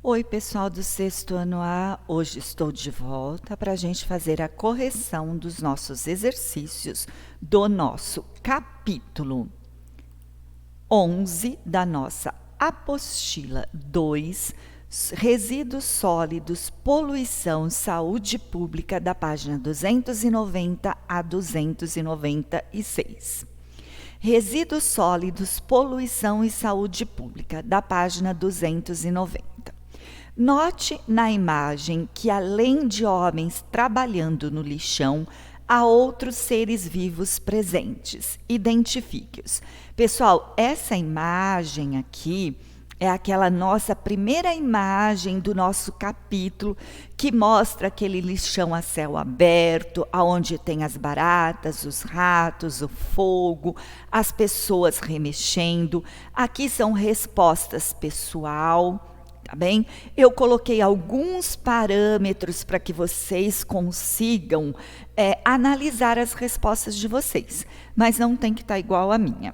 Oi, pessoal do sexto ano A. Hoje estou de volta para a gente fazer a correção dos nossos exercícios do nosso capítulo 11 da nossa apostila 2, Resíduos Sólidos, Poluição, Saúde Pública, da página 290 a 296. Resíduos Sólidos, Poluição e Saúde Pública, da página 290. Note na imagem que, além de homens trabalhando no lixão, há outros seres vivos presentes. Identifique-os. Pessoal, essa imagem aqui é aquela nossa primeira imagem do nosso capítulo, que mostra aquele lixão a céu aberto, onde tem as baratas, os ratos, o fogo, as pessoas remexendo. Aqui são respostas pessoal. Tá bem? Eu coloquei alguns parâmetros para que vocês consigam analisar as respostas de vocês, mas não tem que estar igual à minha.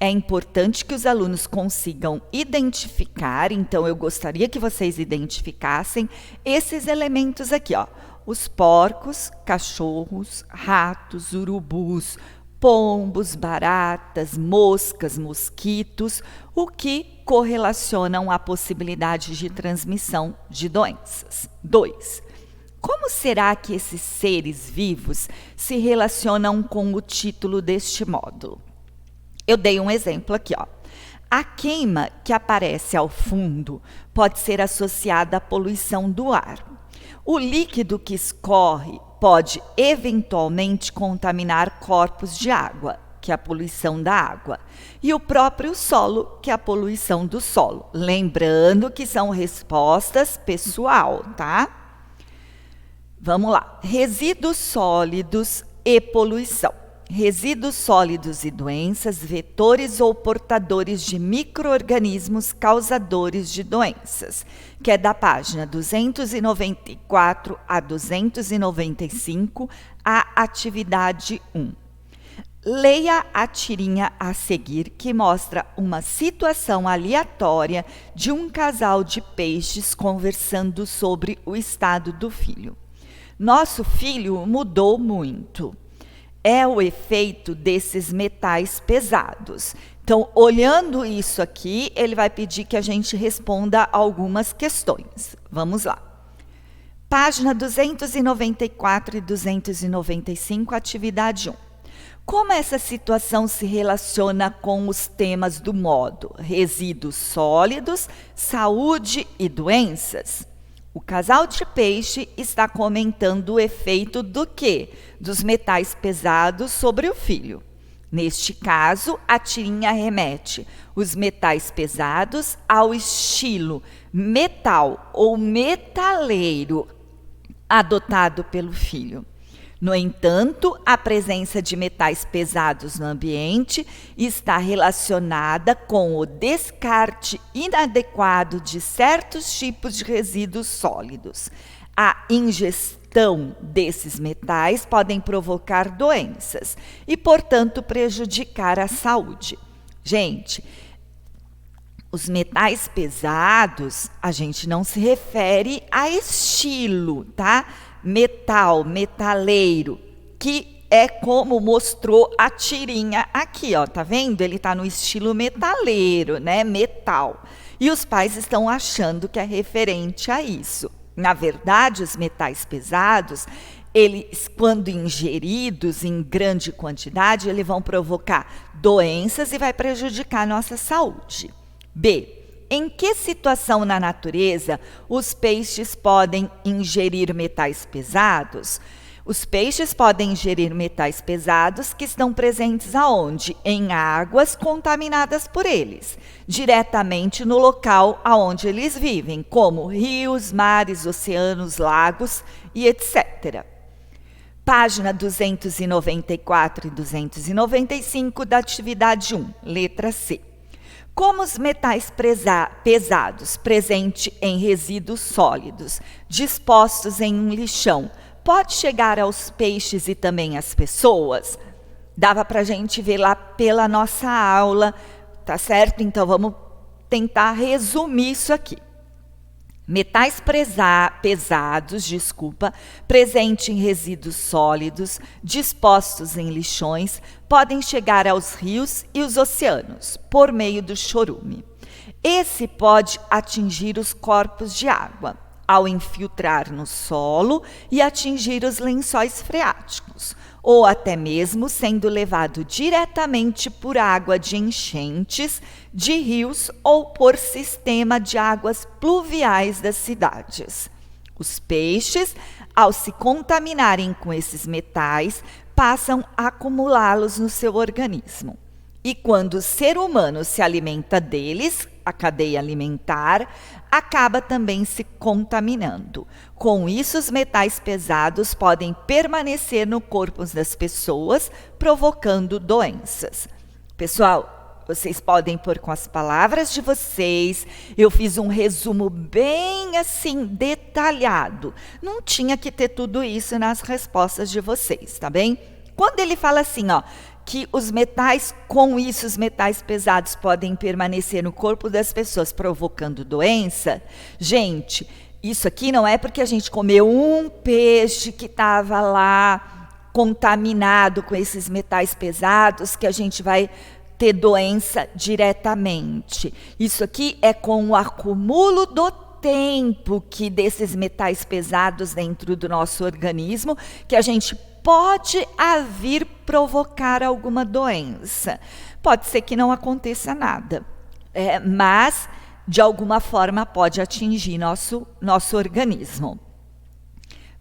É importante que os alunos consigam identificar, então eu gostaria que vocês identificassem esses elementos aqui, ó. Os porcos, cachorros, ratos, urubus, pombos, baratas, moscas, mosquitos, o que correlacionam a possibilidade de transmissão de doenças. 2. Como será que esses seres vivos se relacionam com o título deste módulo? Eu dei um exemplo aqui, ó. A queima que aparece ao fundo pode ser associada à poluição do ar. O líquido que escorre pode eventualmente contaminar corpos de água, que é a poluição da água, e o próprio solo, que é a poluição do solo. Lembrando que são respostas pessoal, tá? Vamos lá. Resíduos sólidos e poluição. Resíduos sólidos e doenças, vetores ou portadores de micro-organismos causadores de doenças, que é da página 294 a 295, a atividade 1. Leia a tirinha a seguir, que mostra uma situação aleatória de um casal de peixes conversando sobre o estado do filho. Nosso filho mudou muito. É o efeito desses metais pesados. Então, olhando isso aqui, ele vai pedir que a gente responda algumas questões. Vamos lá. Página 294 e 295, atividade 1. Como essa situação se relaciona com os temas do módulo resíduos sólidos, saúde e doenças? O casal de peixe está comentando o efeito do quê? Dos metais pesados sobre o filho. Neste caso, a tirinha remete os metais pesados ao estilo metal ou metaleiro adotado pelo filho. No entanto, a presença de metais pesados no ambiente está relacionada com o descarte inadequado de certos tipos de resíduos sólidos. A ingestão desses metais podem provocar doenças e, portanto, prejudicar a saúde. Gente, os metais pesados, a gente não se refere a estilo, tá? Metal, metaleiro, que é como mostrou a tirinha aqui, ó, tá vendo? Ele tá no estilo metaleiro, né? Metal. E os pais estão achando que é referente a isso. Na verdade, os metais pesados, eles, quando ingeridos em grande quantidade, eles vão provocar doenças e vai prejudicar a nossa saúde. B. Em que situação na natureza os peixes podem ingerir metais pesados? Os peixes podem ingerir metais pesados que estão presentes aonde? Em águas contaminadas por eles, diretamente no local aonde eles vivem, como rios, mares, oceanos, lagos e etc. Página 294 e 295 da atividade 1, letra C. Como os metais pesados presentes em resíduos sólidos, dispostos em um lixão, pode chegar aos peixes e também às pessoas? Dava para a gente ver lá pela nossa aula, tá certo? Então, vamos tentar resumir isso aqui. Metais pesados, presentes em resíduos sólidos, dispostos em lixões, podem chegar aos rios e os oceanos, por meio do chorume. Esse pode atingir os corpos de água, ao infiltrar no solo e atingir os lençóis freáticos, ou até mesmo sendo levado diretamente por água de enchentes, de rios ou por sistema de águas pluviais das cidades. Os peixes, ao se contaminarem com esses metais, passam a acumulá-los no seu organismo. E quando o ser humano se alimenta deles, a cadeia alimentar acaba também se contaminando. Com isso, os metais pesados podem permanecer no corpo das pessoas, provocando doenças. Pessoal, vocês podem pôr com as palavras de vocês. Eu fiz um resumo bem assim, detalhado. Não tinha que ter tudo isso nas respostas de vocês, tá bem? Quando ele fala assim, ó, que os metais pesados podem permanecer no corpo das pessoas provocando doença, gente, isso aqui não é porque a gente comeu um peixe que estava lá contaminado com esses metais pesados que a gente vai ter doença diretamente. Isso aqui é com o acúmulo do tempo que desses metais pesados dentro do nosso organismo que a gente pode vir provocar alguma doença. Pode ser que não aconteça nada, mas de alguma forma pode atingir nosso organismo.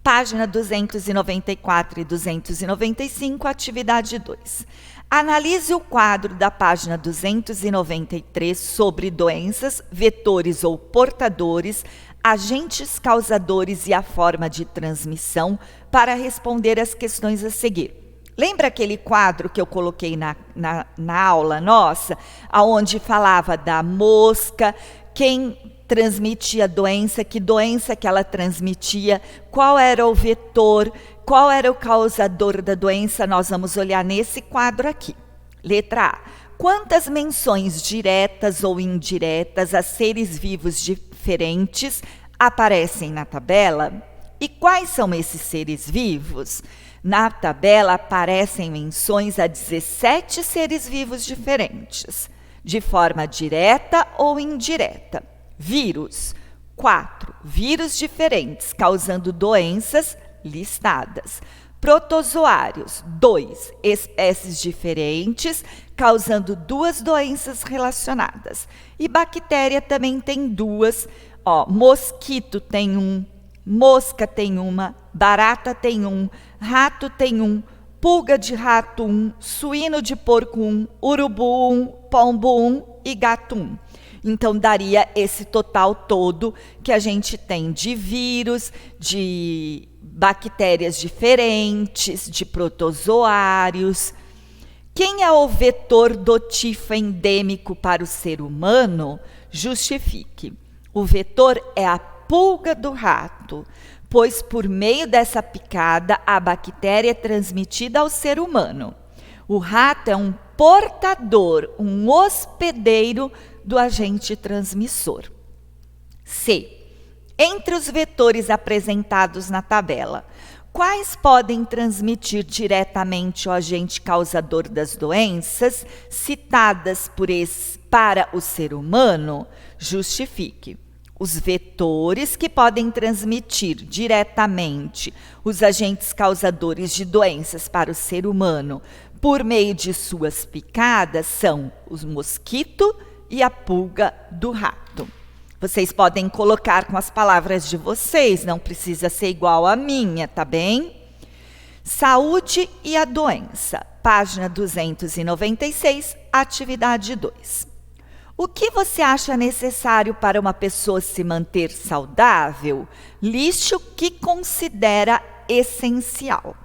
Página 294 e 295, atividade 2. Analise o quadro da página 293 sobre doenças, vetores ou portadores, agentes causadores e a forma de transmissão para responder às questões a seguir. Lembra aquele quadro que eu coloquei na aula nossa, onde falava da mosca, quem transmitia a doença, que doença que ela transmitia, qual era o vetor, qual era o causador da doença? Nós vamos olhar nesse quadro aqui. Letra A. Quantas menções diretas ou indiretas a seres vivos diferentes aparecem na tabela? E quais são esses seres vivos? Na tabela aparecem menções a 17 seres vivos diferentes, de forma direta ou indireta. Vírus, 4 vírus diferentes causando doenças listadas. Protozoários, 2 espécies diferentes causando 2 doenças relacionadas. E bactéria também tem 2, mosquito tem 1, mosca tem 1, barata tem 1, rato tem 1, pulga de rato 1, suíno de porco 1, urubu 1, pombo 1 e gato 1. Então, daria esse total todo que a gente tem de vírus, de bactérias diferentes, de protozoários. Quem é o vetor do tifo endêmico para o ser humano? Justifique. O vetor é a pulga do rato, pois por meio dessa picada a bactéria é transmitida ao ser humano. O rato é um portador, um hospedeiro do agente transmissor. C. Entre os vetores apresentados na tabela, quais podem transmitir diretamente o agente causador das doenças citadas para o ser humano? Justifique. Os vetores que podem transmitir diretamente os agentes causadores de doenças para o ser humano por meio de suas picadas são os mosquito e a pulga do rato. Vocês podem colocar com as palavras de vocês, não precisa ser igual à minha, tá bem? Saúde e a doença, página 296, atividade 2. O que você acha necessário para uma pessoa se manter saudável? Liste o que considera essencial.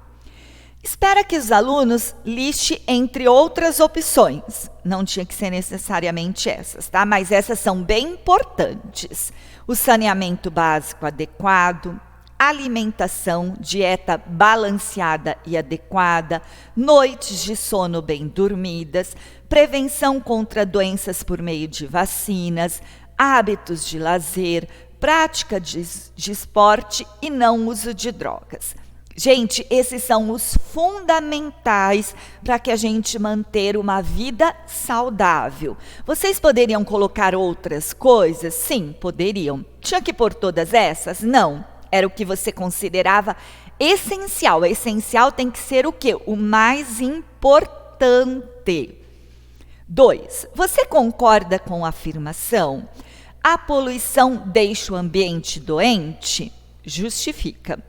Espera que os alunos listem entre outras opções. Não tinha que ser necessariamente essas, tá? Mas essas são bem importantes. O saneamento básico adequado, alimentação, dieta balanceada e adequada, noites de sono bem dormidas, prevenção contra doenças por meio de vacinas, hábitos de lazer, prática de esporte e não uso de drogas. Gente, esses são os fundamentais para que a gente manter uma vida saudável. Vocês poderiam colocar outras coisas? Sim, poderiam. Tinha que pôr todas essas? Não. Era o que você considerava essencial. Essencial tem que ser o quê? O mais importante. 2. Você concorda com a afirmação? A poluição deixa o ambiente doente? Justifica.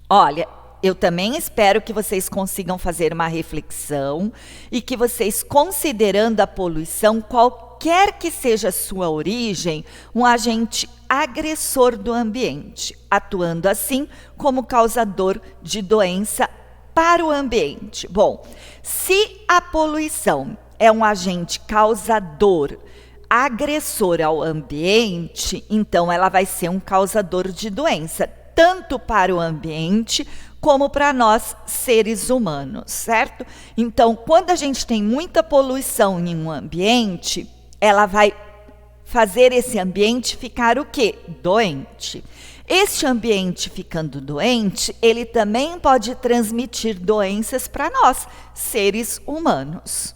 Olha, eu também espero que vocês consigam fazer uma reflexão e que vocês, considerando a poluição, qualquer que seja a sua origem, um agente agressor do ambiente, atuando assim como causador de doença para o ambiente. Bom, se a poluição é um agente causador, agressor ao ambiente, então ela vai ser um causador de doença, tanto para o ambiente como para nós seres humanos, certo? Então, quando a gente tem muita poluição em um ambiente, ela vai fazer esse ambiente ficar o quê? Doente. Este ambiente ficando doente, ele também pode transmitir doenças para nós, seres humanos.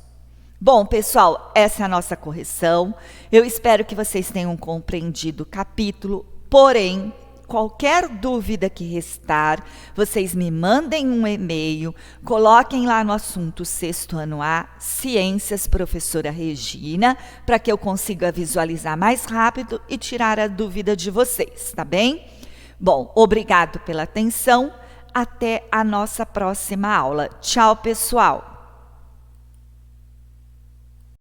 Bom, pessoal, essa é a nossa correção. Eu espero que vocês tenham compreendido o capítulo, porém, qualquer dúvida que restar, vocês me mandem um e-mail, coloquem lá no assunto 6º ano A, Ciências, professora Regina, para que eu consiga visualizar mais rápido e tirar a dúvida de vocês, tá bem? Bom, obrigado pela atenção, até a nossa próxima aula. Tchau, pessoal!